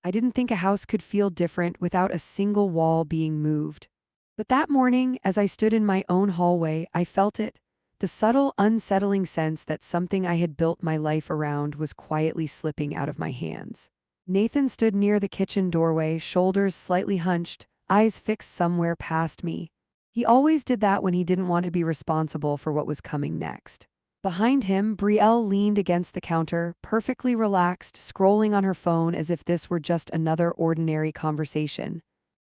I didn't think a house could feel different without a single wall being moved. But that morning, as I stood in my own hallway, I felt it. The subtle, unsettling sense that something I had built my life around was quietly slipping out of my hands. Nathan stood near the kitchen doorway, shoulders slightly hunched, eyes fixed somewhere past me. He always did that when he didn't want to be responsible for what was coming next. Behind him, Brielle leaned against the counter, perfectly relaxed, scrolling on her phone as if this were just another ordinary conversation.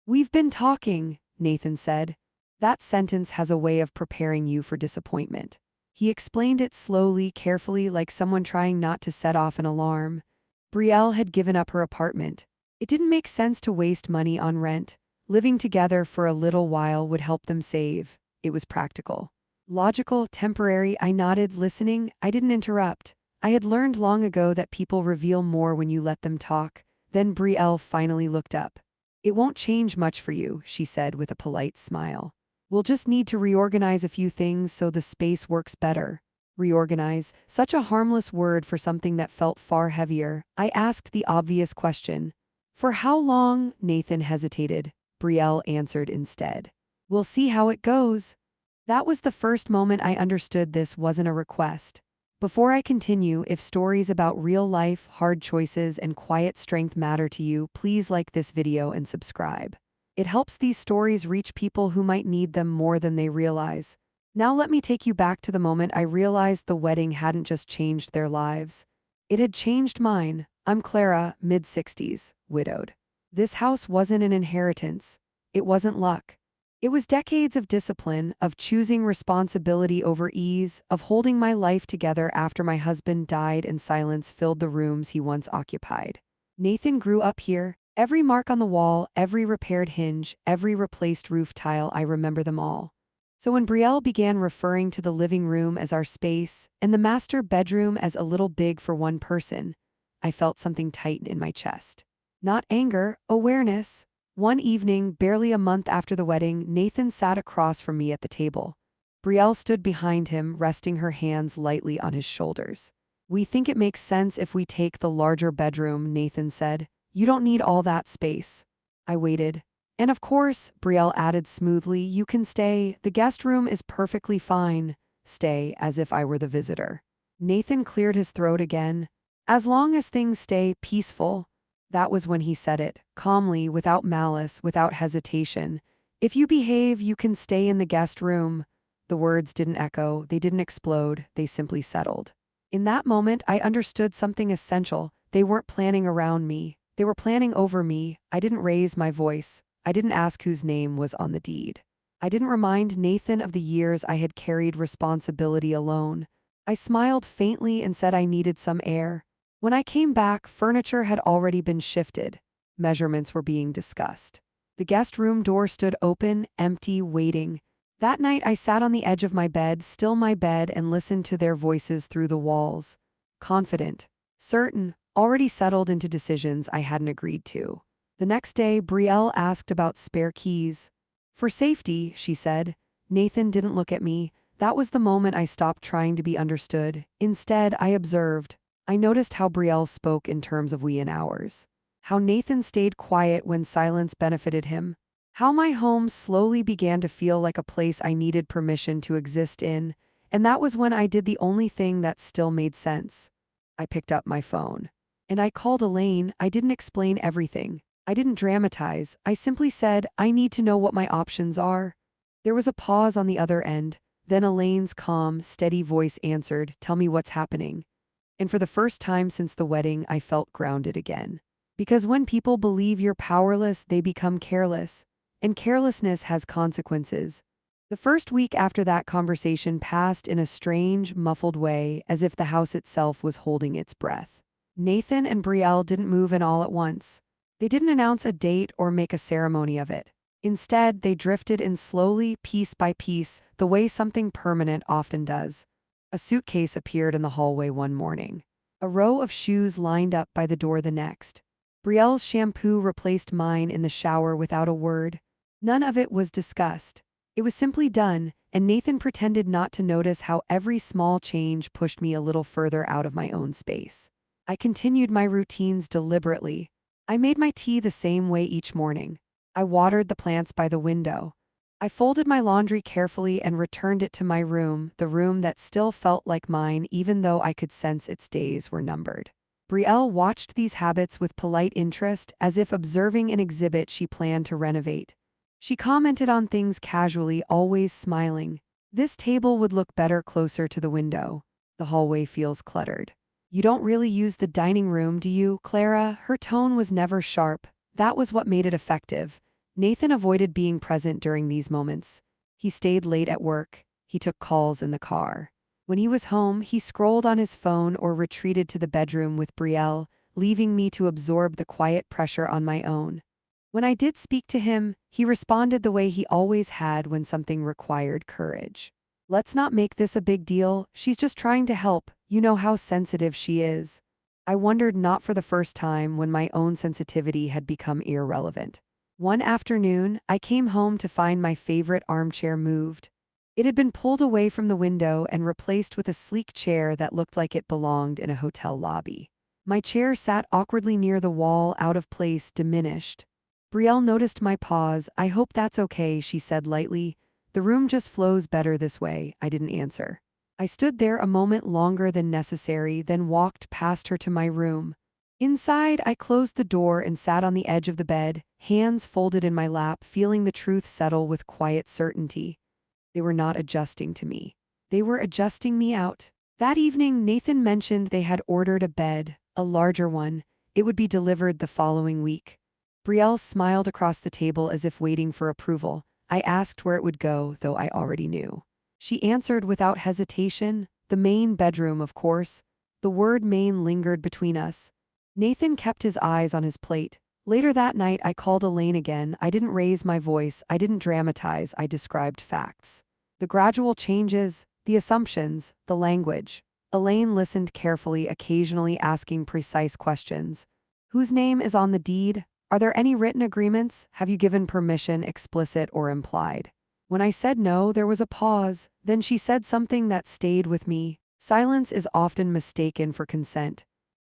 "We've been talking," Nathan said. That sentence has a way of preparing you for disappointment. He explained it slowly, carefully, like someone trying not to set off an alarm. Brielle had given up her apartment. It didn't make sense to waste money on rent. Living together for a little while would help them save. It was practical. Logical, temporary. I nodded, listening. I didn't interrupt. I had learned long ago that people reveal more when you let them talk. Then Brielle finally looked up. "It won't change much for you," she said with a polite smile. "We'll just need to reorganize a few things so the space works better." Reorganize, such a harmless word for something that felt far heavier. I asked the obvious question. "For how long?" Nathan hesitated. Brielle answered instead. "We'll see how it goes." That was the first moment I understood this wasn't a request. Before I continue, if stories about real life, hard choices, and quiet strength matter to you, please like this video and subscribe. It helps these stories reach people who might need them more than they realize. Now let me take you back to the moment I realized the wedding hadn't just changed their lives. It had changed mine. I'm Clara, mid-60s, widowed. This house wasn't an inheritance. It wasn't luck. It was decades of discipline, of choosing responsibility over ease, of holding my life together after my husband died and silence filled the rooms he once occupied. Nathan grew up here. Every mark on the wall, every repaired hinge, every replaced roof tile, I remember them all. So when Brielle began referring to the living room as our space and the master bedroom as a little big for one person, I felt something tighten in my chest. Not anger, awareness. One evening, barely a month after the wedding, Nathan sat across from me at the table. Brielle stood behind him, resting her hands lightly on his shoulders. "We think it makes sense if we take the larger bedroom," Nathan said. "You don't need all that space." I waited. "And of course," Brielle added smoothly, "you can stay. The guest room is perfectly fine." Stay, as if I were the visitor. Nathan cleared his throat again. "As long as things stay peaceful." That was when he said it, calmly, without malice, without hesitation. "If you behave, you can stay in the guest room." The words didn't echo, they didn't explode, they simply settled. In that moment, I understood something essential. They weren't planning around me. They were planning over me. I didn't raise my voice. I didn't ask whose name was on the deed. I didn't remind Nathan of the years I had carried responsibility alone. I smiled faintly and said I needed some air. When I came back, furniture had already been shifted. Measurements were being discussed. The guest room door stood open, empty, waiting. That night I sat on the edge of my bed, still my bed, and listened to their voices through the walls. Confident, certain, already settled into decisions I hadn't agreed to. The next day, Brielle asked about spare keys. "For safety," she said. Nathan didn't look at me. That was the moment I stopped trying to be understood. Instead, I observed. I noticed how Brielle spoke in terms of we and ours. How Nathan stayed quiet when silence benefited him. How my home slowly began to feel like a place I needed permission to exist in. And that was when I did the only thing that still made sense. I picked up my phone. And I called Elaine. I didn't explain everything. I didn't dramatize. I simply said, "I need to know what my options are." There was a pause on the other end. Then Elaine's calm, steady voice answered, "Tell me what's happening." And for the first time since the wedding, I felt grounded again. Because when people believe you're powerless, they become careless. And carelessness has consequences. The first week after that conversation passed in a strange, muffled way, as if the house itself was holding its breath. Nathan and Brielle didn't move in all at once. They didn't announce a date or make a ceremony of it. Instead, they drifted in slowly, piece by piece, the way something permanent often does. A suitcase appeared in the hallway one morning. A row of shoes lined up by the door the next. Brielle's shampoo replaced mine in the shower without a word. None of it was discussed. It was simply done, and Nathan pretended not to notice how every small change pushed me a little further out of my own space. I continued my routines deliberately. I made my tea the same way each morning. I watered the plants by the window. I folded my laundry carefully and returned it to my room, the room that still felt like mine even though I could sense its days were numbered. Brielle watched these habits with polite interest, as if observing an exhibit she planned to renovate. She commented on things casually, always smiling. This table would look better closer to the window. The hallway feels cluttered. You don't really use the dining room, do you, Clara? Her tone was never sharp. That was what made it effective. Nathan avoided being present during these moments. He stayed late at work. He took calls in the car. When he was home, he scrolled on his phone or retreated to the bedroom with Brielle, leaving me to absorb the quiet pressure on my own. When I did speak to him, he responded the way he always had when something required courage. Let's not make this a big deal. She's just trying to help. You know how sensitive she is. I wondered, not for the first time, when my own sensitivity had become irrelevant. One afternoon, I came home to find my favorite armchair moved. It had been pulled away from the window and replaced with a sleek chair that looked like it belonged in a hotel lobby. My chair sat awkwardly near the wall, out of place, diminished. Brielle noticed my pause. I hope that's okay, she said lightly. The room just flows better this way. I didn't answer. I stood there a moment longer than necessary, then walked past her to my room. Inside, I closed the door and sat on the edge of the bed, hands folded in my lap, feeling the truth settle with quiet certainty. They were not adjusting to me. They were adjusting me out. That evening, Nathan mentioned they had ordered a bed, a larger one. It would be delivered the following week. Brielle smiled across the table as if waiting for approval. I asked where it would go, though I already knew. She answered without hesitation, the main bedroom, of course. The word main lingered between us. Nathan kept his eyes on his plate. Later that night, I called Elaine again. I didn't raise my voice. I didn't dramatize. I described facts. The gradual changes, the assumptions, the language. Elaine listened carefully, occasionally asking precise questions. Whose name is on the deed? Are there any written agreements? Have you given permission, explicit or implied? When I said no, there was a pause. Then she said something that stayed with me. Silence is often mistaken for consent.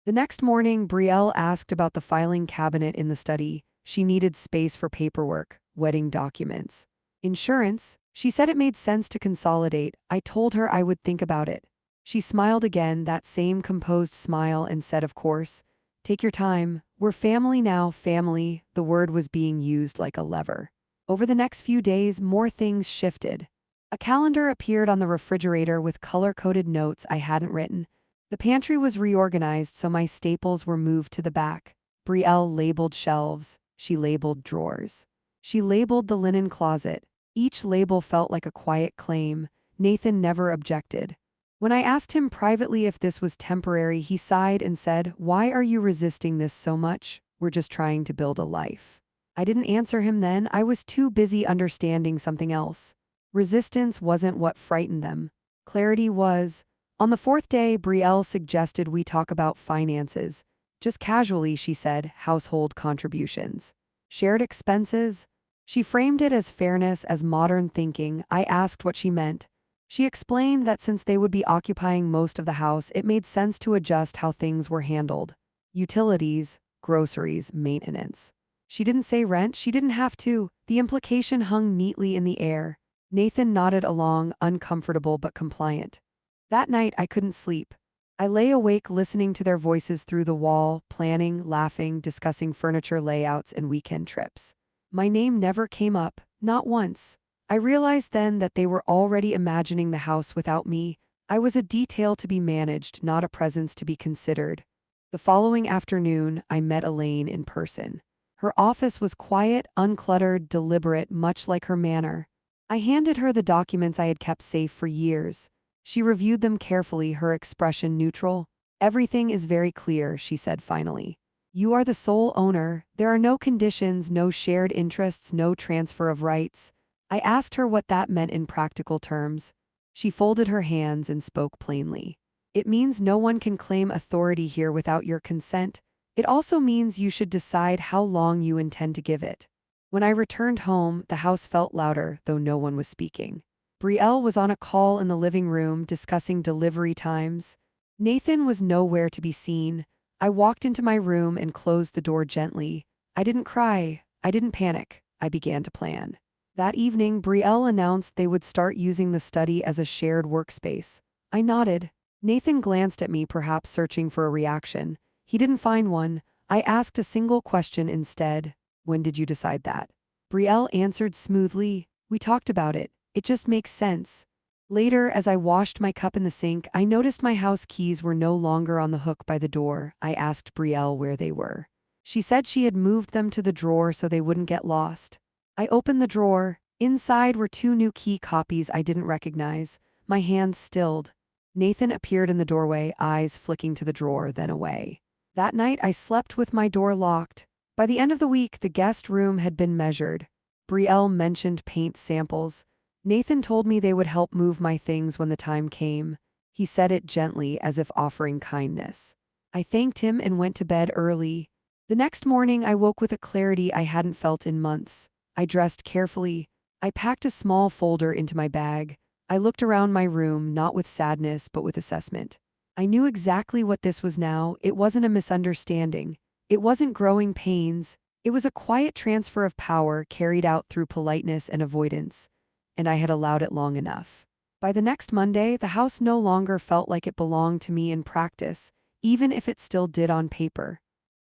The next morning, Brielle asked about the filing cabinet in the study. She needed space for paperwork, wedding documents. Insurance. She said it made sense to consolidate. I told her I would think about it. She smiled again, that same composed smile, and said, of course. Take your time. We're family now, family. The word was being used like a lever. Over the next few days, more things shifted. A calendar appeared on the refrigerator with color-coded notes I hadn't written. The pantry was reorganized, so my staples were moved to the back. Brielle labeled shelves. She labeled drawers. She labeled the linen closet. Each label felt like a quiet claim. Nathan never objected. When I asked him privately if this was temporary, he sighed and said, "Why are you resisting this so much? We're just trying to build a life." I didn't answer him then. I was too busy understanding something else. Resistance wasn't what frightened them. Clarity was. On the fourth day, Brielle suggested we talk about finances. Just casually, she said, household contributions. Shared expenses? She framed it as fairness, as modern thinking. I asked what she meant. She explained that since they would be occupying most of the house, it made sense to adjust how things were handled. Utilities, groceries, maintenance. She didn't say rent. She didn't have to. The implication hung neatly in the air. Nathan nodded along, uncomfortable but compliant. That night, I couldn't sleep. I lay awake listening to their voices through the wall, planning, laughing, discussing furniture layouts and weekend trips. My name never came up, not once. I realized then that they were already imagining the house without me. I was a detail to be managed, not a presence to be considered. The following afternoon, I met Elaine in person. Her office was quiet, uncluttered, deliberate, much like her manner. I handed her the documents I had kept safe for years. She reviewed them carefully, her expression neutral. "Everything is very clear," she said finally. "You are the sole owner. There are no conditions, no shared interests, no transfer of rights." I asked her what that meant in practical terms. She folded her hands and spoke plainly. "It means no one can claim authority here without your consent. It also means you should decide how long you intend to give it." When I returned home, the house felt louder, though no one was speaking. Brielle was on a call in the living room discussing delivery times. Nathan was nowhere to be seen. I walked into my room and closed the door gently. I didn't cry. I didn't panic. I began to plan. That evening, Brielle announced they would start using the study as a shared workspace. I nodded. Nathan glanced at me, perhaps searching for a reaction. He didn't find one. I asked a single question instead. When did you decide that? Brielle answered smoothly. We talked about it. It just makes sense. Later, as I washed my cup in the sink, I noticed my house keys were no longer on the hook by the door. I asked Brielle where they were. She said she had moved them to the drawer so they wouldn't get lost. I opened the drawer. Inside were two new key copies I didn't recognize. My hands stilled. Nathan appeared in the doorway, eyes flicking to the drawer, then away. That night, I slept with my door locked. By the end of the week, the guest room had been measured. Brielle mentioned paint samples. Nathan told me they would help move my things when the time came. He said it gently, as if offering kindness. I thanked him and went to bed early. The next morning, I woke with a clarity I hadn't felt in months. I dressed carefully. I packed a small folder into my bag. I looked around my room, not with sadness, but with assessment. I knew exactly what this was now. It wasn't a misunderstanding. It wasn't growing pains. It was a quiet transfer of power carried out through politeness and avoidance. And I had allowed it long enough. By the next Monday, the house no longer felt like it belonged to me in practice, even if it still did on paper.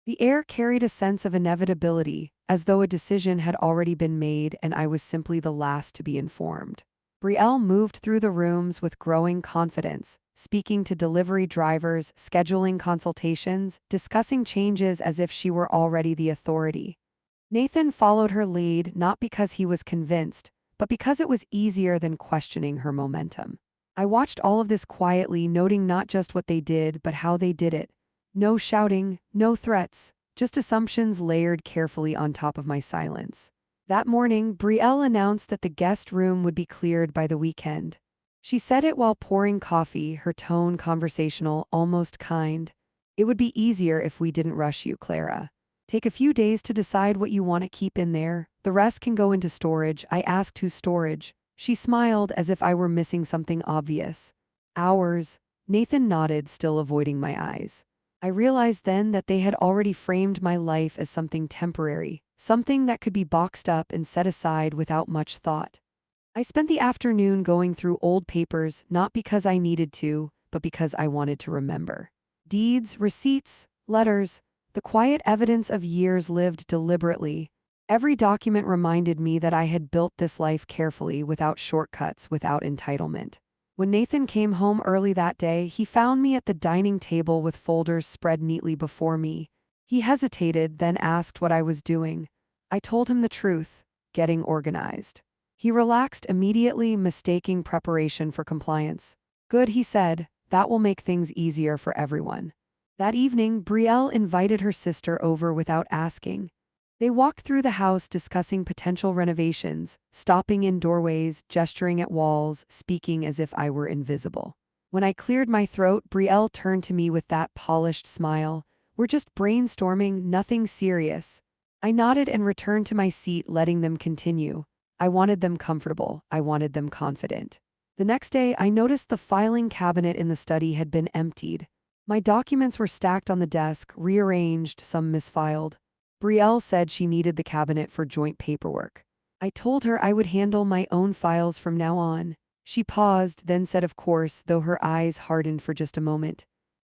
The air carried a sense of inevitability, as though a decision had already been made and I was simply the last to be informed. Brielle moved through the rooms with growing confidence, speaking to delivery drivers, scheduling consultations, discussing changes as if she were already the authority. Nathan followed her lead not because he was convinced, but because it was easier than questioning her momentum. I watched all of this quietly, noting not just what they did, but how they did it. No shouting, no threats, just assumptions layered carefully on top of my silence. That morning, Brielle announced that the guest room would be cleared by the weekend. She said it while pouring coffee, her tone conversational, almost kind. It would be easier if we didn't rush you, Clara. Take a few days to decide what you want to keep in there. The rest can go into storage. I asked whose storage. She smiled as if I were missing something obvious. Ours. Nathan nodded, still avoiding my eyes. I realized then that they had already framed my life as something temporary, something that could be boxed up and set aside without much thought. I spent the afternoon going through old papers, not because I needed to, but because I wanted to remember. Deeds, receipts, letters, the quiet evidence of years lived deliberately. Every document reminded me that I had built this life carefully, without shortcuts, without entitlement. When Nathan came home early that day, he found me at the dining table with folders spread neatly before me. He hesitated, then asked what I was doing. I told him the truth, getting organized. He relaxed immediately, mistaking preparation for compliance. Good, he said, that will make things easier for everyone. That evening, Brielle invited her sister over without asking. They walked through the house discussing potential renovations, stopping in doorways, gesturing at walls, speaking as if I were invisible. When I cleared my throat, Brielle turned to me with that polished smile. We're just brainstorming, nothing serious. I nodded and returned to my seat, letting them continue. I wanted them comfortable. I wanted them confident. The next day, I noticed the filing cabinet in the study had been emptied. My documents were stacked on the desk, rearranged, some misfiled. Brielle said she needed the cabinet for joint paperwork. I told her I would handle my own files from now on. She paused, then said of course, though her eyes hardened for just a moment.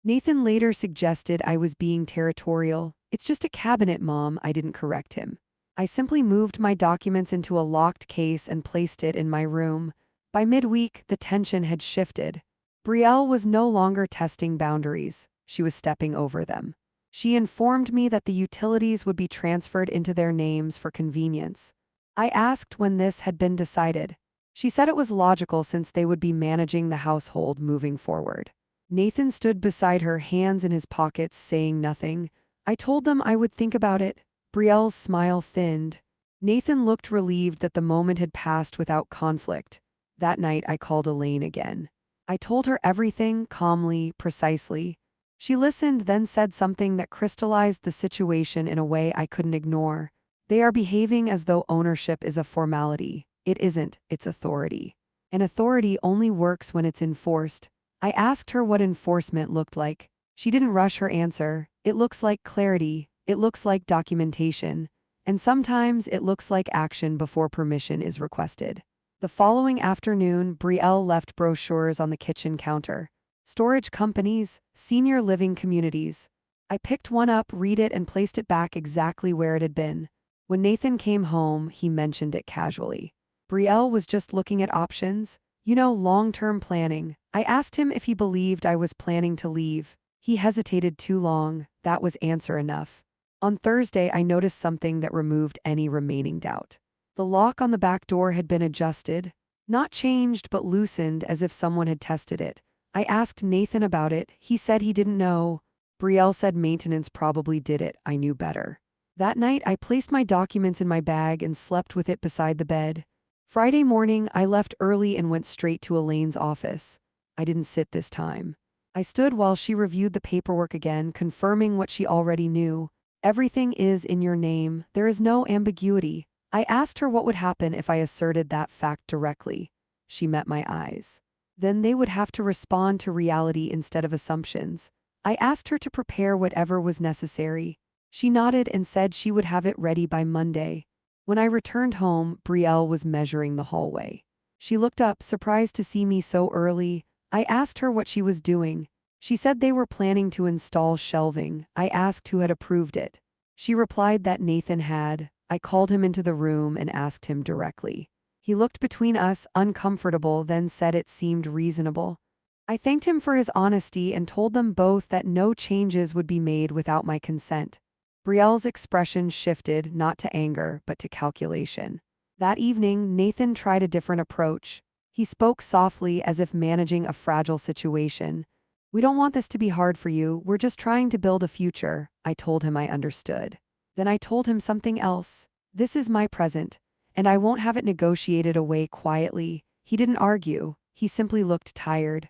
Nathan later suggested I was being territorial. It's just a cabinet, Mom. I didn't correct him. I simply moved my documents into a locked case and placed it in my room. By midweek, the tension had shifted. Brielle was no longer testing boundaries. She was stepping over them. She informed me that the utilities would be transferred into their names for convenience. I asked when this had been decided. She said it was logical since they would be managing the household moving forward. Nathan stood beside her, hands in his pockets, saying nothing. I told them I would think about it. Brielle's smile thinned. Nathan looked relieved that the moment had passed without conflict. That night, I called Elaine again. I told her everything, calmly, precisely. She listened, then said something that crystallized the situation in a way I couldn't ignore. They are behaving as though ownership is a formality. It isn't, it's authority. And authority only works when it's enforced. I asked her what enforcement looked like. She didn't rush her answer. It looks like clarity. It looks like documentation. And sometimes it looks like action before permission is requested. The following afternoon, Brielle left brochures on the kitchen counter. Storage companies, senior living communities. I picked one up, read it, and placed it back exactly where it had been. When Nathan came home, he mentioned it casually. Brielle was just looking at options. Long-term planning. I asked him if he believed I was planning to leave. He hesitated too long. That was answer enough. On Thursday, I noticed something that removed any remaining doubt. The lock on the back door had been adjusted. Not changed, but loosened as if someone had tested it. I asked Nathan about it. He said he didn't know. Brielle said maintenance probably did it. I knew better. That night, I placed my documents in my bag and slept with it beside the bed. Friday morning, I left early and went straight to Elaine's office. I didn't sit this time. I stood while she reviewed the paperwork again, confirming what she already knew. Everything is in your name. There is no ambiguity. I asked her what would happen if I asserted that fact directly. She met my eyes. Then they would have to respond to reality instead of assumptions. I asked her to prepare whatever was necessary. She nodded and said she would have it ready by Monday. When I returned home, Brielle was measuring the hallway. She looked up, surprised to see me so early. I asked her what she was doing. She said they were planning to install shelving. I asked who had approved it. She replied that Nathan had. I called him into the room and asked him directly. He looked between us, uncomfortable, then said it seemed reasonable. I thanked him for his honesty and told them both that no changes would be made without my consent. Brielle's expression shifted, not to anger, but to calculation. That evening, Nathan tried a different approach. He spoke softly, as if managing a fragile situation. "We don't want this to be hard for you. We're just trying to build a future." I told him I understood. Then I told him something else. This is my present, and I won't have it negotiated away quietly. He didn't argue. He simply looked tired.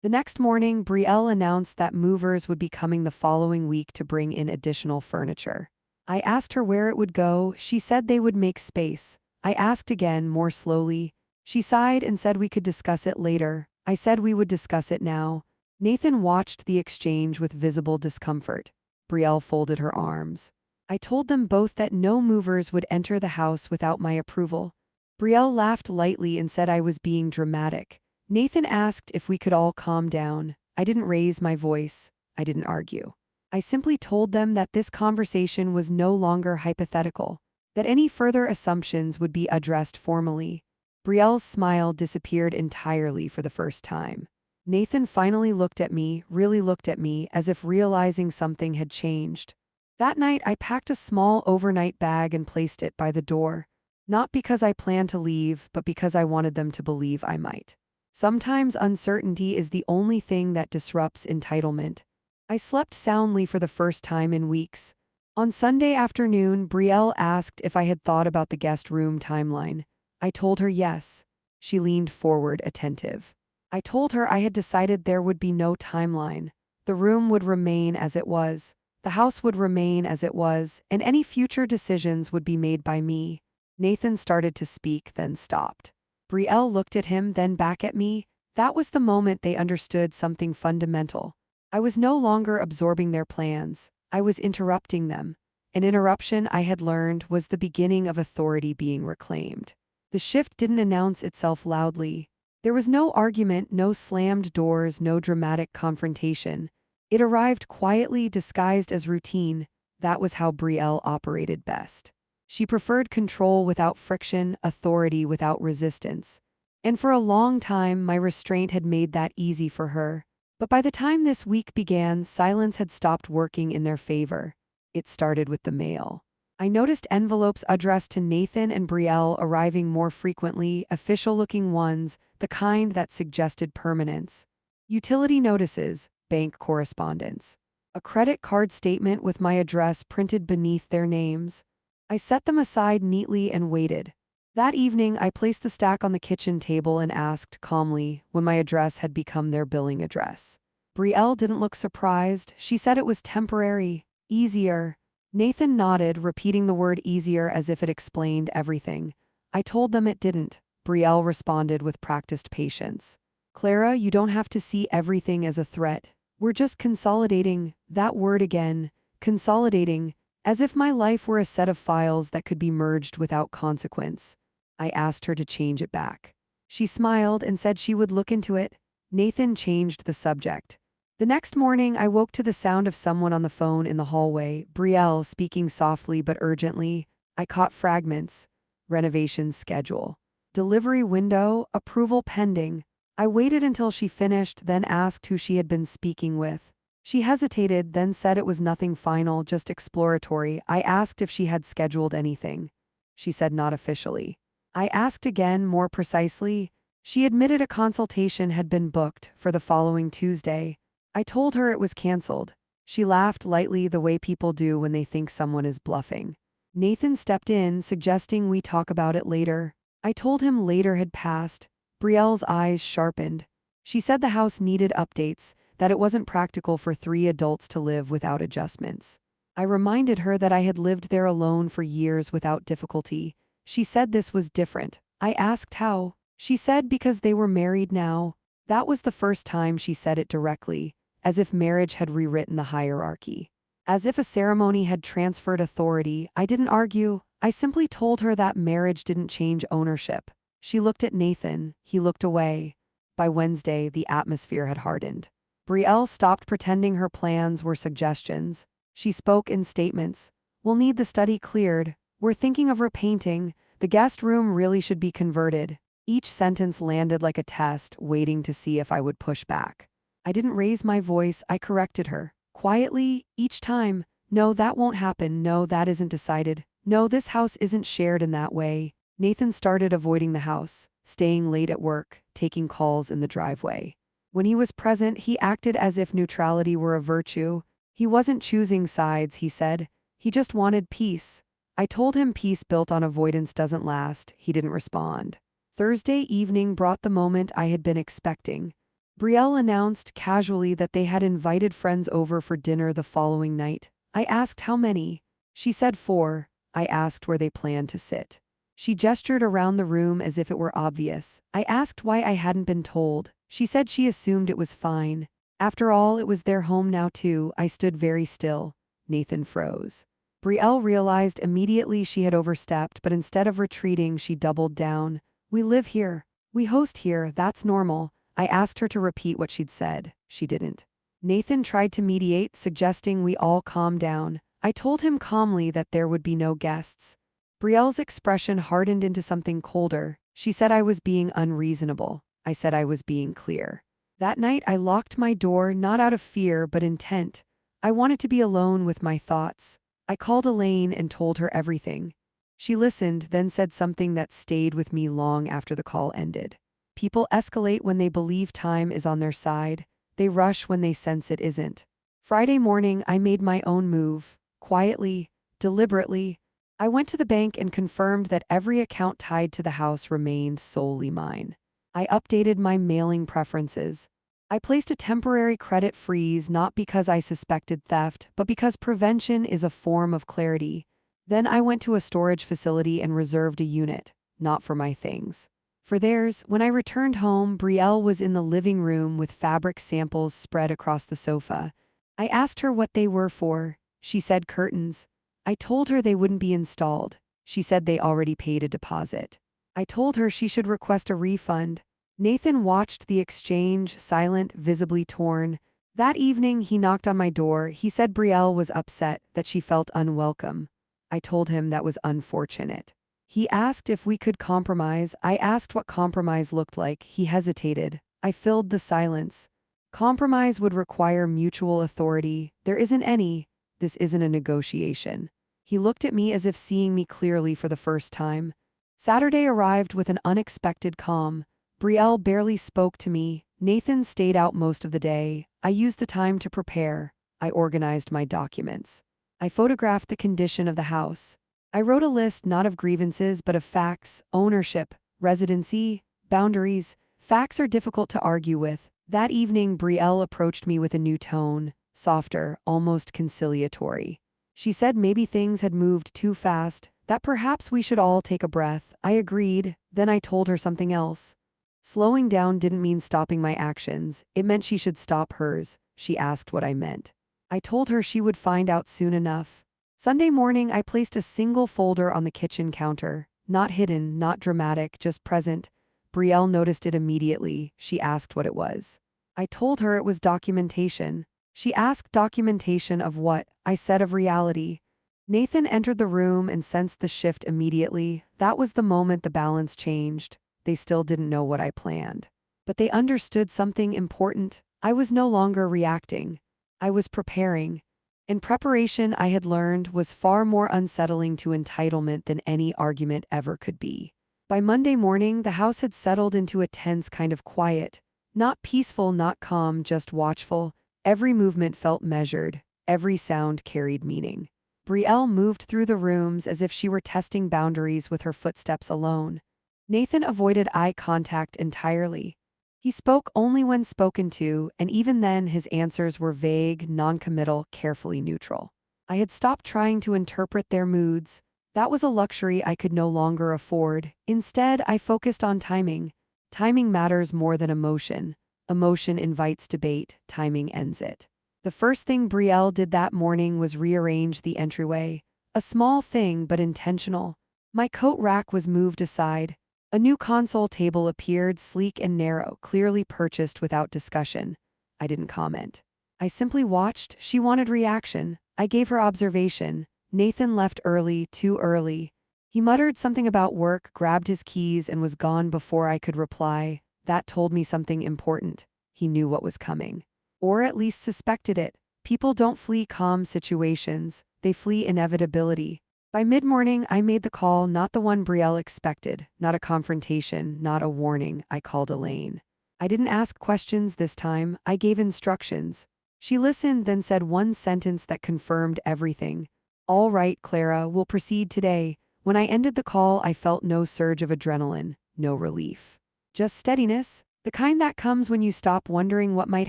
The next morning, Brielle announced that movers would be coming the following week to bring in additional furniture. I asked her where it would go. She said they would make space. I asked again, more slowly. She sighed and said we could discuss it later. I said we would discuss it now. Nathan watched the exchange with visible discomfort. Brielle folded her arms. I told them both that no movers would enter the house without my approval. Brielle laughed lightly and said I was being dramatic. Nathan asked if we could all calm down. I didn't raise my voice. I didn't argue. I simply told them that this conversation was no longer hypothetical, that any further assumptions would be addressed formally. Brielle's smile disappeared entirely for the first time. Nathan finally looked at me, really looked at me, as if realizing something had changed. That night, I packed a small overnight bag and placed it by the door. Not because I planned to leave, but because I wanted them to believe I might. Sometimes uncertainty is the only thing that disrupts entitlement. I slept soundly for the first time in weeks. On Sunday afternoon, Brielle asked if I had thought about the guest room timeline. I told her yes. She leaned forward, attentive. I told her I had decided there would be no timeline. The room would remain as it was. The house would remain as it was, and any future decisions would be made by me. Nathan started to speak, then stopped. Brielle looked at him, then back at me. That was the moment they understood something fundamental. I was no longer absorbing their plans. I was interrupting them. An interruption, I had learned, was the beginning of authority being reclaimed. The shift didn't announce itself loudly. There was no argument, no slammed doors, no dramatic confrontation. It arrived quietly, disguised as routine. That was how Brielle operated best. She preferred control without friction, authority without resistance. And for a long time, my restraint had made that easy for her. But by the time this week began, silence had stopped working in their favor. It started with the mail. I noticed envelopes addressed to Nathan and Brielle arriving more frequently, official-looking ones, the kind that suggested permanence. Utility notices, bank correspondence. A credit card statement with my address printed beneath their names. I set them aside neatly and waited. That evening, I placed the stack on the kitchen table and asked, calmly, when my address had become their billing address. Brielle didn't look surprised. She said it was temporary, easier. Nathan nodded, repeating the word easier as if it explained everything. I told them it didn't. Brielle responded with practiced patience. Clara, you don't have to see everything as a threat. We're just consolidating, that word again, consolidating, as if my life were a set of files that could be merged without consequence. I asked her to change it back. She smiled and said she would look into it. Nathan changed the subject. The next morning, I woke to the sound of someone on the phone in the hallway, Brielle speaking softly but urgently. I caught fragments. Renovation schedule. Delivery window, approval pending. I waited until she finished, then asked who she had been speaking with. She hesitated, then said it was nothing final, just exploratory. I asked if she had scheduled anything. She said not officially. I asked again, more precisely. She admitted a consultation had been booked for the following Tuesday. I told her it was canceled. She laughed lightly, the way people do when they think someone is bluffing. Nathan stepped in, suggesting we talk about it later. I told him later had passed. Brielle's eyes sharpened. She said the house needed updates, that it wasn't practical for 3 adults to live without adjustments. I reminded her that I had lived there alone for years without difficulty. She said this was different. I asked how. She said because they were married now. That was the first time she said it directly, as if marriage had rewritten the hierarchy. As if a ceremony had transferred authority. I didn't argue. I simply told her that marriage didn't change ownership. She looked at Nathan. He looked away. By Wednesday, the atmosphere had hardened. Brielle stopped pretending her plans were suggestions. She spoke in statements. We'll need the study cleared. We're thinking of repainting. The guest room really should be converted. Each sentence landed like a test, waiting to see if I would push back. I didn't raise my voice. I corrected her. Quietly, each time. No, that won't happen. No, that isn't decided. No, this house isn't shared in that way. Nathan started avoiding the house, staying late at work, taking calls in the driveway. When he was present, he acted as if neutrality were a virtue. He wasn't choosing sides, he said. He just wanted peace. I told him peace built on avoidance doesn't last. He didn't respond. Thursday evening brought the moment I had been expecting. Brielle announced casually that they had invited friends over for dinner the following night. I asked how many. She said 4. I asked where they planned to sit. She gestured around the room as if it were obvious. I asked why I hadn't been told. She said she assumed it was fine. After all, it was their home now too. I stood very still. Nathan froze. Brielle realized immediately she had overstepped, but instead of retreating, she doubled down. We live here. We host here. That's normal. I asked her to repeat what she'd said. She didn't. Nathan tried to mediate, suggesting we all calm down. I told him calmly that there would be no guests. Brielle's expression hardened into something colder. She said I was being unreasonable. I said I was being clear. That night I locked my door, not out of fear but intent. I wanted to be alone with my thoughts. I called Elaine and told her everything. She listened, then said something that stayed with me long after the call ended. People escalate when they believe time is on their side. They rush when they sense it isn't. Friday morning, I made my own move. Quietly, deliberately. I went to the bank and confirmed that every account tied to the house remained solely mine. I updated my mailing preferences. I placed a temporary credit freeze not because I suspected theft, but because prevention is a form of clarity. Then I went to a storage facility and reserved a unit, not for my things. For theirs. When I returned home, Brielle was in the living room with fabric samples spread across the sofa. I asked her what they were for. She said curtains. I told her they wouldn't be installed. She said they already paid a deposit. I told her she should request a refund. Nathan watched the exchange, silent, visibly torn. That evening, he knocked on my door. He said Brielle was upset, that she felt unwelcome. I told him that was unfortunate. He asked if we could compromise. I asked what compromise looked like. He hesitated. I filled the silence. Compromise would require mutual authority. There isn't any. This isn't a negotiation. He looked at me as if seeing me clearly for the first time. Saturday arrived with an unexpected calm. Brielle barely spoke to me. Nathan stayed out most of the day. I used the time to prepare. I organized my documents. I photographed the condition of the house. I wrote a list not of grievances but of facts, ownership, residency, boundaries. Facts are difficult to argue with. That evening, Brielle approached me with a new tone, softer, almost conciliatory. She said maybe things had moved too fast, that perhaps we should all take a breath. I agreed. Then I told her something else. Slowing down didn't mean stopping my actions. It meant she should stop hers. She asked what I meant. I told her she would find out soon enough. Sunday morning, I placed a single folder on the kitchen counter. Not hidden, not dramatic, just present. Brielle noticed it immediately. She asked what it was. I told her it was documentation. She asked documentation of what? I said of reality. Nathan entered the room and sensed the shift immediately. That was the moment the balance changed. They still didn't know what I planned. But they understood something important. I was no longer reacting. I was preparing. And preparation, I had learned, was far more unsettling to entitlement than any argument ever could be. By Monday morning, the house had settled into a tense kind of quiet. Not peaceful, not calm, just watchful. Every movement felt measured. Every sound carried meaning. Brielle moved through the rooms as if she were testing boundaries with her footsteps alone. Nathan avoided eye contact entirely. He spoke only when spoken to, and even then his answers were vague, non-committal, carefully neutral. I had stopped trying to interpret their moods. That was a luxury I could no longer afford. Instead, I focused on timing. Timing matters more than emotion. Emotion invites debate, timing ends it. The first thing Brielle did that morning was rearrange the entryway. A small thing, but intentional. My coat rack was moved aside. A new console table appeared, sleek and narrow, clearly purchased without discussion. I didn't comment. I simply watched. She wanted reaction. I gave her observation. Nathan left early, too early. He muttered something about work, grabbed his keys, and was gone before I could reply. That told me something important. He knew what was coming. Or at least suspected it. People don't flee calm situations. They flee inevitability. By mid-morning, I made the call, not the one Brielle expected, not a confrontation, not a warning. I called Elaine. I didn't ask questions this time. I gave instructions. She listened, then said one sentence that confirmed everything. "All right, Clara, we'll proceed today." When I ended the call, I felt no surge of adrenaline, no relief. Just steadiness, the kind that comes when you stop wondering what might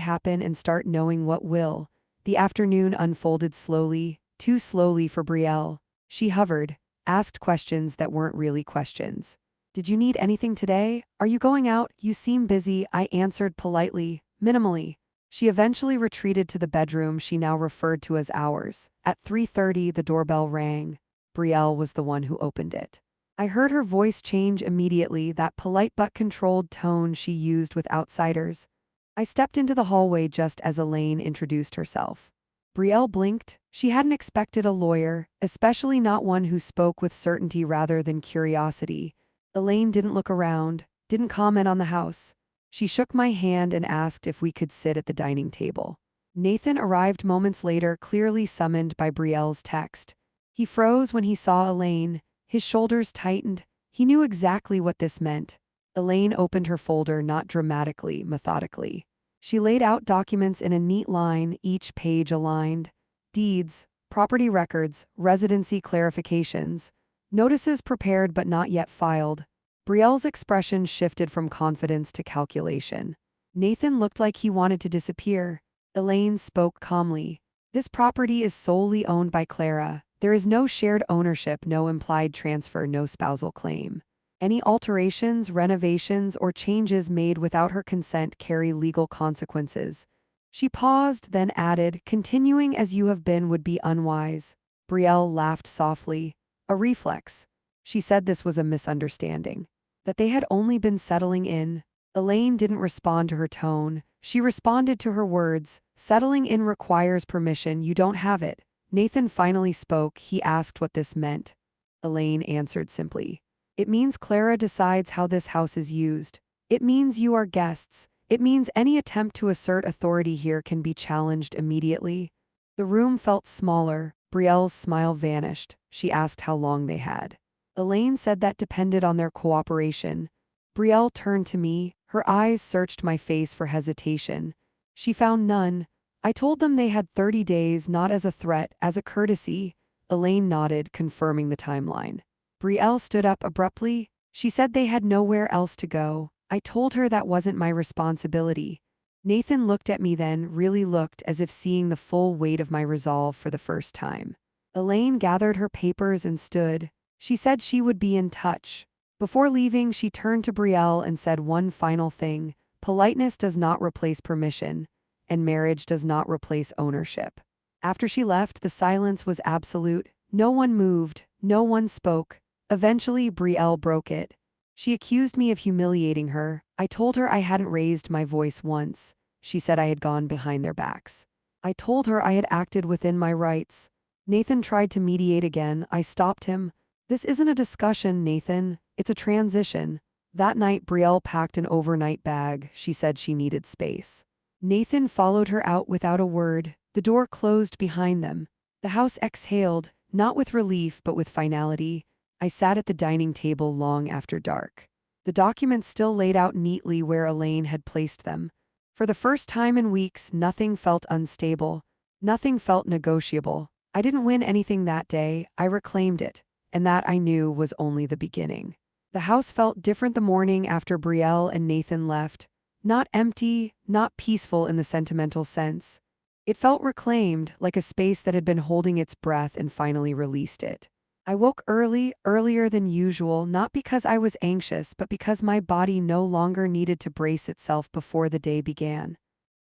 happen and start knowing what will. The afternoon unfolded slowly, too slowly for Brielle. She hovered, asked questions that weren't really questions. "Did you need anything today? Are you going out? You seem busy," I answered politely, minimally. She eventually retreated to the bedroom she now referred to as ours. At 3:30, the doorbell rang. Brielle was the one who opened it. I heard her voice change immediately, that polite but controlled tone she used with outsiders. I stepped into the hallway just as Elaine introduced herself. Brielle blinked. She hadn't expected a lawyer, especially not one who spoke with certainty rather than curiosity. Elaine didn't look around, didn't comment on the house. She shook my hand and asked if we could sit at the dining table. Nathan arrived moments later, clearly summoned by Brielle's text. He froze when he saw Elaine. His shoulders tightened. He knew exactly what this meant. Elaine opened her folder, not dramatically, methodically. She laid out documents in a neat line, each page aligned. Deeds, property records, residency clarifications, notices prepared but not yet filed. Brielle's expression shifted from confidence to calculation. Nathan looked like he wanted to disappear. Elaine spoke calmly. "This property is solely owned by Clara. There is no shared ownership, no implied transfer, no spousal claim. Any alterations, renovations, or changes made without her consent carry legal consequences." She paused, then added, "Continuing as you have been would be unwise." Brielle laughed softly. A reflex. She said this was a misunderstanding. That they had only been settling in. Elaine didn't respond to her tone. She responded to her words. "Settling in requires permission. You don't have it." Nathan finally spoke. He asked what this meant. Elaine answered simply. "It means Clara decides how this house is used. It means you are guests. It means any attempt to assert authority here can be challenged immediately." The room felt smaller. Brielle's smile vanished. She asked how long they had. Elaine said that depended on their cooperation. Brielle turned to me. Her eyes searched my face for hesitation. She found none. I told them they had 30 days, not as a threat, as a courtesy. Elaine nodded, confirming the timeline. Brielle stood up abruptly. She said they had nowhere else to go. I told her that wasn't my responsibility. Nathan looked at me then, really looked, as if seeing the full weight of my resolve for the first time. Elaine gathered her papers and stood. She said she would be in touch. Before leaving, she turned to Brielle and said one final thing. "Politeness does not replace permission." and marriage does not replace ownership. After she left, the silence was absolute. No one moved, no one spoke. Eventually, Brielle broke it. She accused me of humiliating her. I told her I hadn't raised my voice once. She said I had gone behind their backs. I told her I had acted within my rights. Nathan tried to mediate again. I stopped him. This isn't a discussion, Nathan. It's a transition. That night, Brielle packed an overnight bag. She said she needed space. Nathan followed her out without a word. The door closed behind them. The house exhaled, not with relief but with finality. I sat at the dining table long after dark. The documents still laid out neatly where Elaine had placed them. For the first time in weeks, nothing felt unstable. Nothing felt negotiable. I didn't win anything that day. I reclaimed it. And that, I knew, was only the beginning. The house felt different the morning after Brielle and Nathan left. Not empty, not peaceful in the sentimental sense. It felt reclaimed, like a space that had been holding its breath and finally released it. I woke early, earlier than usual, not because I was anxious, but because my body no longer needed to brace itself before the day began.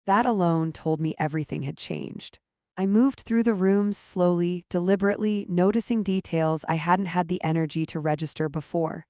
That alone told me everything had changed. I moved through the rooms slowly, deliberately, noticing details I hadn't had the energy to register before.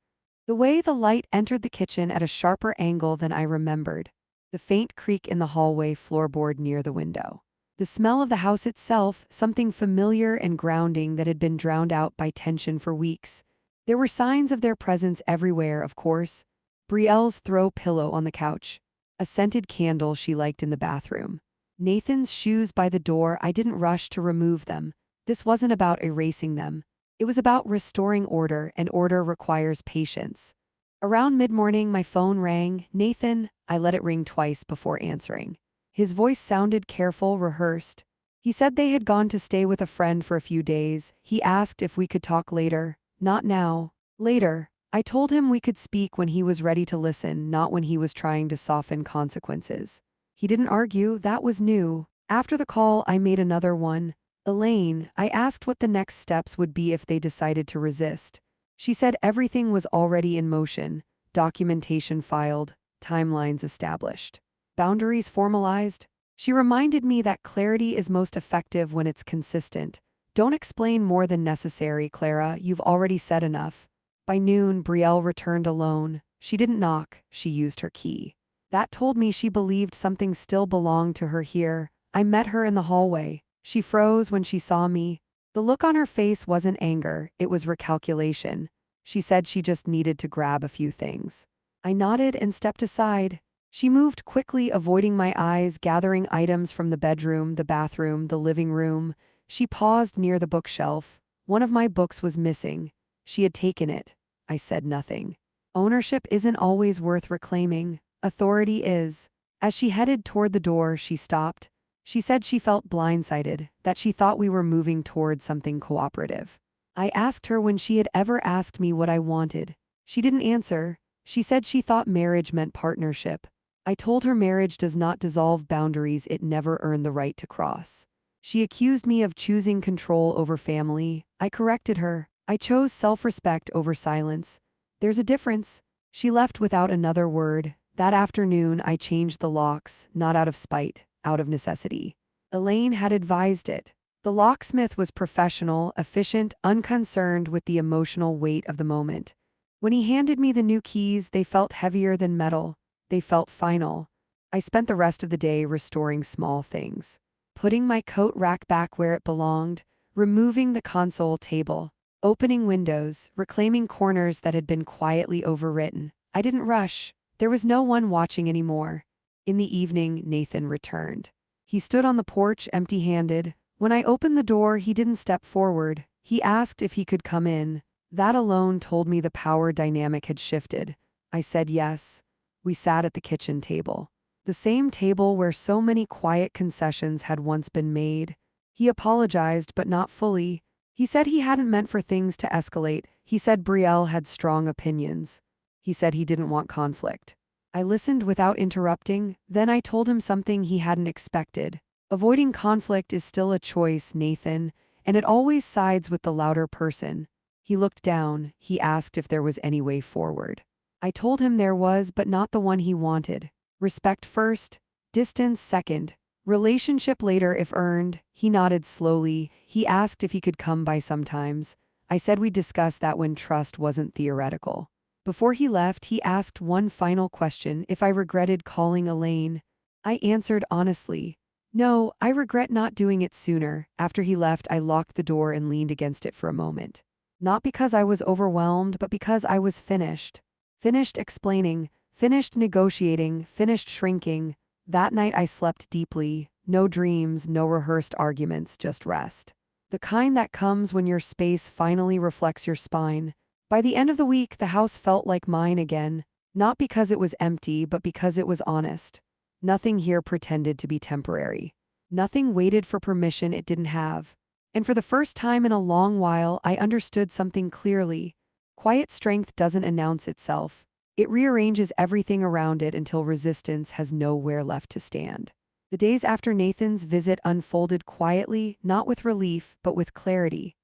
The way the light entered the kitchen at a sharper angle than I remembered. The faint creak in the hallway floorboard near the window. The smell of the house itself, something familiar and grounding that had been drowned out by tension for weeks. There were signs of their presence everywhere, of course. Brielle's throw pillow on the couch. A scented candle she liked in the bathroom. Nathan's shoes by the door. I didn't rush to remove them. This wasn't about erasing them. It was about restoring order, and order requires patience. Around mid-morning, my phone rang. Nathan. I let it ring twice before answering. His voice sounded careful, rehearsed. He said they had gone to stay with a friend for a few days. He asked if we could talk later. Not now. Later. I told him we could speak when he was ready to listen, not when he was trying to soften consequences. He didn't argue. That was new. After the call, I made another one. Elaine. I asked what the next steps would be if they decided to resist. She said everything was already in motion. Documentation filed. Timelines established. Boundaries formalized. She reminded me that clarity is most effective when it's consistent. Don't explain more than necessary, Clara. You've already said enough. By noon, Brielle returned alone. She didn't knock. She used her key. That told me she believed something still belonged to her here. I met her in the hallway. She froze when she saw me. The look on her face wasn't anger. It was recalculation. She said she just needed to grab a few things. I nodded and stepped aside. She moved quickly, avoiding my eyes, gathering items from the bedroom, the bathroom, the living room. She paused near the bookshelf. One of my books was missing. She had taken it. I said nothing. Ownership isn't always worth reclaiming. Authority is. As she headed toward the door, she stopped. She said she felt blindsided, that she thought we were moving toward something cooperative. I asked her when she had ever asked me what I wanted. She didn't answer. She said she thought marriage meant partnership. I told her marriage does not dissolve boundaries it never earned the right to cross. She accused me of choosing control over family. I corrected her. I chose self-respect over silence. There's a difference. She left without another word. That afternoon, I changed the locks, not out of spite, out of necessity. Elaine had advised it. The locksmith was professional, efficient, unconcerned with the emotional weight of the moment. When he handed me the new keys, they felt heavier than metal. They felt final. I spent the rest of the day restoring small things. Putting my coat rack back where it belonged, removing the console table, opening windows, reclaiming corners that had been quietly overwritten. I didn't rush. There was no one watching anymore. In the evening, Nathan returned. He stood on the porch empty-handed. When I opened the door, he didn't step forward. He asked if he could come in. That alone told me the power dynamic had shifted. I said yes. We sat at the kitchen table. The same table where so many quiet concessions had once been made. He apologized, but not fully. He said he hadn't meant for things to escalate. He said Brielle had strong opinions. He said he didn't want conflict. I listened without interrupting. Then I told him something he hadn't expected. Avoiding conflict is still a choice, Nathan, and it always sides with the louder person. He looked down. He asked if there was any way forward. I told him there was, but not the one he wanted. Respect first, distance second. Relationship later if earned. He nodded slowly. He asked if he could come by sometimes. I said we'd discuss that when trust wasn't theoretical. Before he left, he asked one final question: if I regretted calling Elaine. I answered honestly, no, I regret not doing it sooner. After he left, I locked the door and leaned against it for a moment. Not because I was overwhelmed, but because I was finished. Finished explaining, finished negotiating, finished shrinking. That night I slept deeply. No dreams, no rehearsed arguments, just rest. The kind that comes when your space finally reflects your spine. By the end of the week, the house felt like mine again. Not because it was empty, but because it was honest. Nothing here pretended to be temporary. Nothing waited for permission it didn't have. And for the first time in a long while, I understood something clearly. Quiet strength doesn't announce itself. It rearranges everything around it until resistance has nowhere left to stand. The days after Nathan's visit unfolded quietly, not with relief, but with clarity.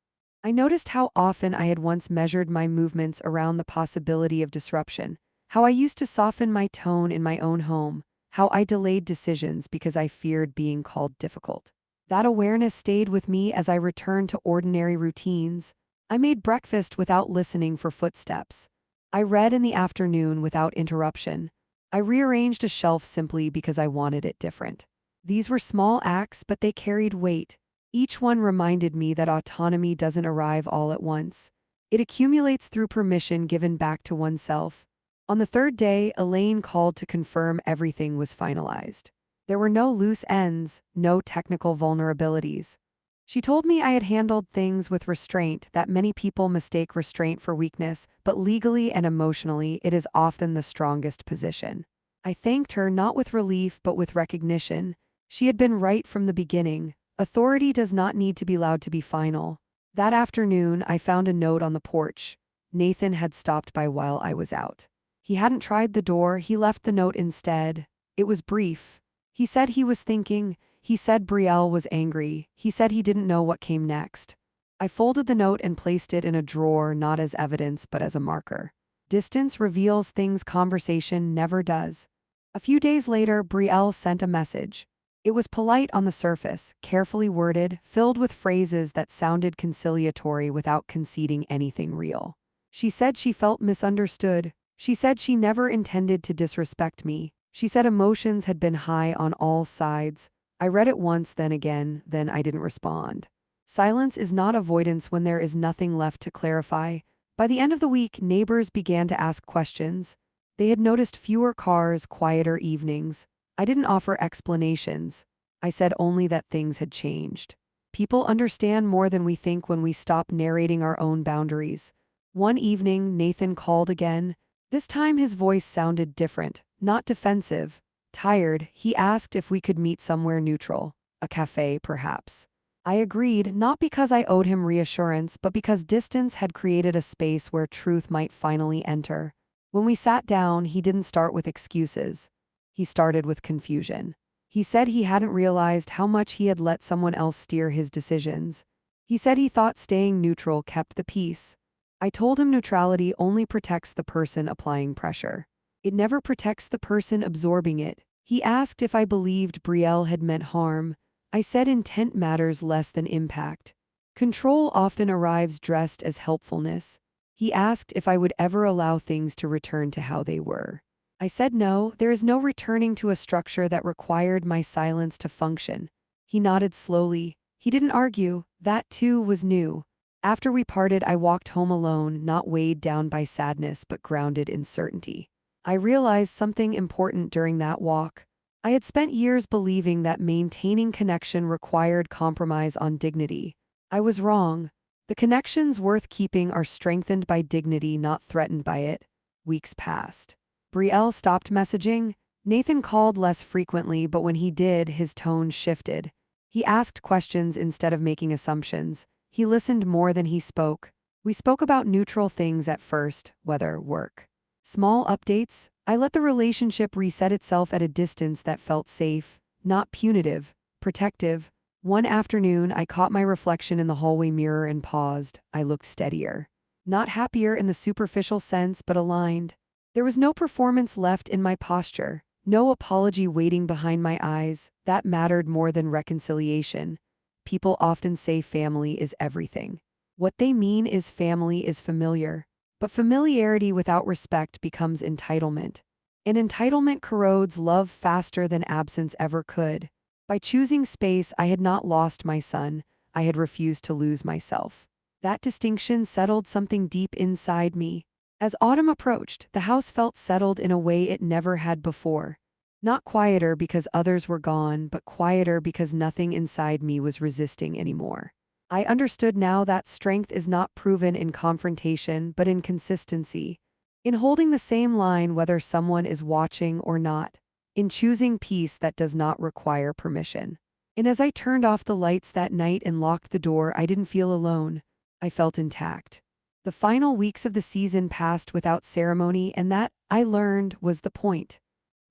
I noticed how often I had once measured my movements around the possibility of disruption, how I used to soften my tone in my own home, how I delayed decisions because I feared being called difficult. That awareness stayed with me as I returned to ordinary routines. I made breakfast without listening for footsteps. I read in the afternoon without interruption. I rearranged a shelf simply because I wanted it different. These were small acts, but they carried weight. Each one reminded me that autonomy doesn't arrive all at once. It accumulates through permission given back to oneself. On the third day, Elaine called to confirm everything was finalized. There were no loose ends, no technical vulnerabilities. She told me I had handled things with restraint, that many people mistake restraint for weakness, but legally and emotionally, it is often the strongest position. I thanked her not with relief but with recognition. She had been right from the beginning. Authority does not need to be loud to be final. That afternoon, I found a note on the porch. Nathan had stopped by while I was out. He hadn't tried the door, he left the note instead. It was brief. He said he was thinking. He said Brielle was angry. He said he didn't know what came next. I folded the note and placed it in a drawer, not as evidence but as a marker. Distance reveals things conversation never does. A few days later, Brielle sent a message. It was polite on the surface, carefully worded, filled with phrases that sounded conciliatory without conceding anything real. She said she felt misunderstood. She said she never intended to disrespect me. She said emotions had been high on all sides. I read it once, then again, then I didn't respond. Silence is not avoidance when there is nothing left to clarify. By the end of the week, neighbors began to ask questions. They had noticed fewer cars, quieter evenings. I didn't offer explanations. I said only that things had changed. People understand more than we think when we stop narrating our own boundaries. One evening, Nathan called again. This time his voice sounded different, not defensive. Tired, he asked if we could meet somewhere neutral, a cafe perhaps. I agreed, not because I owed him reassurance, but because distance had created a space where truth might finally enter. When we sat down, he didn't start with excuses. He started with confusion. He said he hadn't realized how much he had let someone else steer his decisions. He said he thought staying neutral kept the peace. I told him neutrality only protects the person applying pressure. It never protects the person absorbing it. He asked if I believed Brielle had meant harm. I said intent matters less than impact. Control often arrives dressed as helpfulness. He asked if I would ever allow things to return to how they were. I said no, there is no returning to a structure that required my silence to function. He nodded slowly. He didn't argue. That too was new. After we parted, I walked home alone, not weighed down by sadness but grounded in certainty. I realized something important during that walk. I had spent years believing that maintaining connection required compromise on dignity. I was wrong. The connections worth keeping are strengthened by dignity, not threatened by it. Weeks passed. Brielle stopped messaging. Nathan called less frequently, but when he did, his tone shifted. He asked questions instead of making assumptions. He listened more than he spoke. We spoke about neutral things at first, weather, work. Small updates. I let the relationship reset itself at a distance that felt safe, not punitive, protective. One afternoon, I caught my reflection in the hallway mirror and paused. I looked steadier. Not happier in the superficial sense, but aligned. There was no performance left in my posture, No apology waiting behind my eyes. That mattered more than reconciliation. People often say family is everything. What they mean is family is familiar. But familiarity without respect becomes entitlement. And entitlement corrodes love faster than absence ever could. By choosing space, I had not lost my son. I had refused to lose myself. That distinction settled something deep inside me. As autumn approached, the house felt settled in a way it never had before. Not quieter because others were gone, but quieter because nothing inside me was resisting anymore. I understood now that strength is not proven in confrontation, but in consistency. In holding the same line whether someone is watching or not. In choosing peace that does not require permission. And as I turned off the lights that night and locked the door, I didn't feel alone. I felt intact. The final weeks of the season passed without ceremony, and that, I learned, was the point.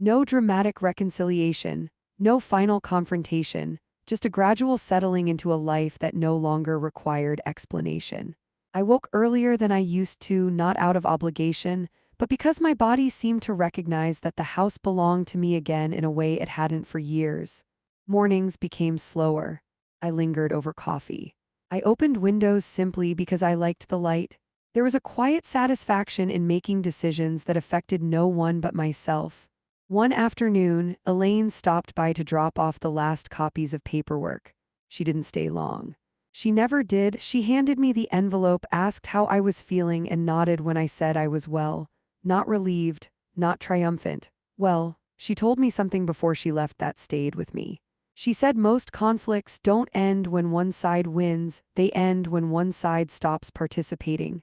No dramatic reconciliation, no final confrontation, just a gradual settling into a life that no longer required explanation. I woke earlier than I used to, not out of obligation, but because my body seemed to recognize that the house belonged to me again in a way it hadn't for years. Mornings became slower. I lingered over coffee. I opened windows simply because I liked the light. There was a quiet satisfaction in making decisions that affected no one but myself. One afternoon, Elaine stopped by to drop off the last copies of paperwork. She didn't stay long. She never did. She handed me the envelope, asked how I was feeling, and nodded when I said I was well. Not relieved, not triumphant. Well, she told me something before she left that stayed with me. She said most conflicts don't end when one side wins, they end when one side stops participating.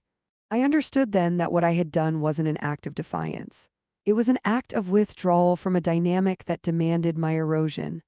I understood then that what I had done wasn't an act of defiance. It was an act of withdrawal from a dynamic that demanded my erosion.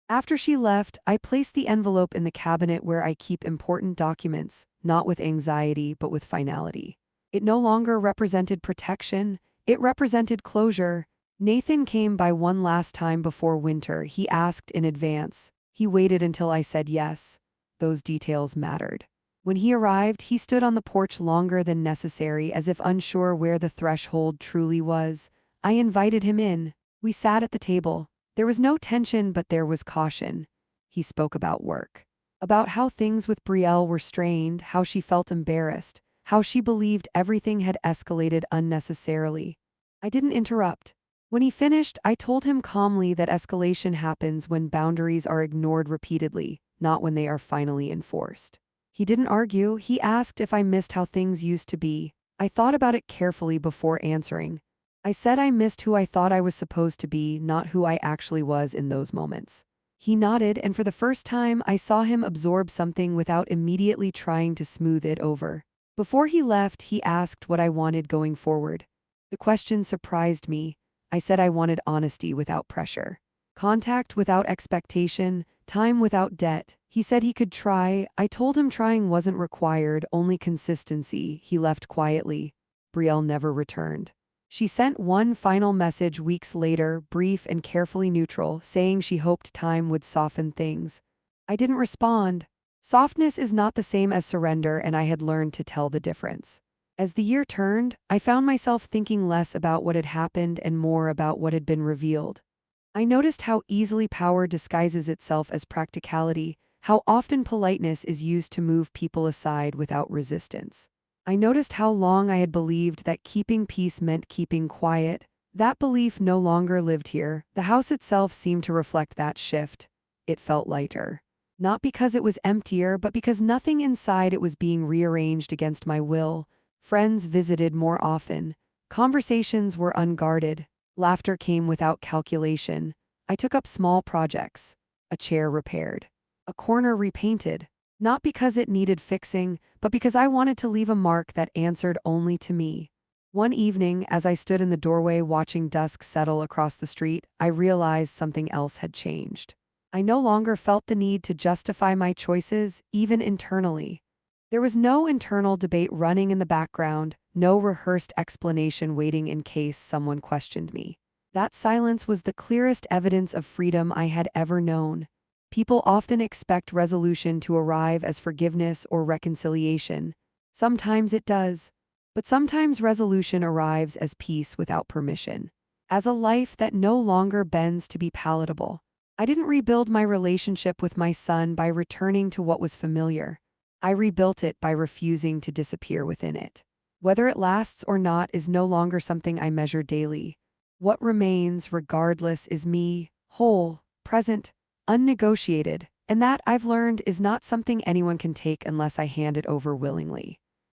After she left, I placed the envelope in the cabinet where I keep important documents, not with anxiety but with finality. It no longer represented protection, it represented closure. Nathan came by one last time before winter. He asked in advance. He waited until I said yes. Those details mattered. When he arrived, he stood on the porch longer than necessary, as if unsure where the threshold truly was. I invited him in. We sat at the table. There was no tension, but there was caution. He spoke about work. About how things with Brielle were strained, how she felt embarrassed, how she believed everything had escalated unnecessarily. I didn't interrupt. When he finished, I told him calmly that escalation happens when boundaries are ignored repeatedly, not when they are finally enforced. He didn't argue. He asked if I missed how things used to be. I thought about it carefully before answering. I said I missed who I thought I was supposed to be, not who I actually was in those moments. He nodded, and for the first time, I saw him absorb something without immediately trying to smooth it over. Before he left, he asked what I wanted going forward. The question surprised me. I said I wanted honesty without pressure. Contact without expectation, time without debt. He said he could try. I told him trying wasn't required, only consistency. He left quietly. Brielle never returned. She sent one final message weeks later, brief and carefully neutral, saying she hoped time would soften things. I didn't respond. Softness is not the same as surrender, and I had learned to tell the difference. As the year turned, I found myself thinking less about what had happened and more about what had been revealed. I noticed how easily power disguises itself as practicality, how often politeness is used to move people aside without resistance. I noticed how long I had believed that keeping peace meant keeping quiet. That belief no longer lived here. The house itself seemed to reflect that shift. It felt lighter. Not because it was emptier, but because nothing inside it was being rearranged against my will. Friends visited more often. Conversations were unguarded. Laughter came without calculation. I took up small projects. A chair repaired. A corner repainted. Not because it needed fixing, but because I wanted to leave a mark that answered only to me. One evening, as I stood in the doorway watching dusk settle across the street, I realized something else had changed. I no longer felt the need to justify my choices, even internally. There was no internal debate running in the background, no rehearsed explanation waiting in case someone questioned me. That silence was the clearest evidence of freedom I had ever known. People often expect resolution to arrive as forgiveness or reconciliation. Sometimes it does, but sometimes resolution arrives as peace without permission. as a life that no longer bends to be palatable. I didn't rebuild my relationship with my son by returning to what was familiar. I rebuilt it by refusing to disappear within it. Whether it lasts or not is no longer something I measure daily. What remains, regardless, is me, whole, present, unnegotiated, and that, I've learned, is not something anyone can take unless I hand it over willingly.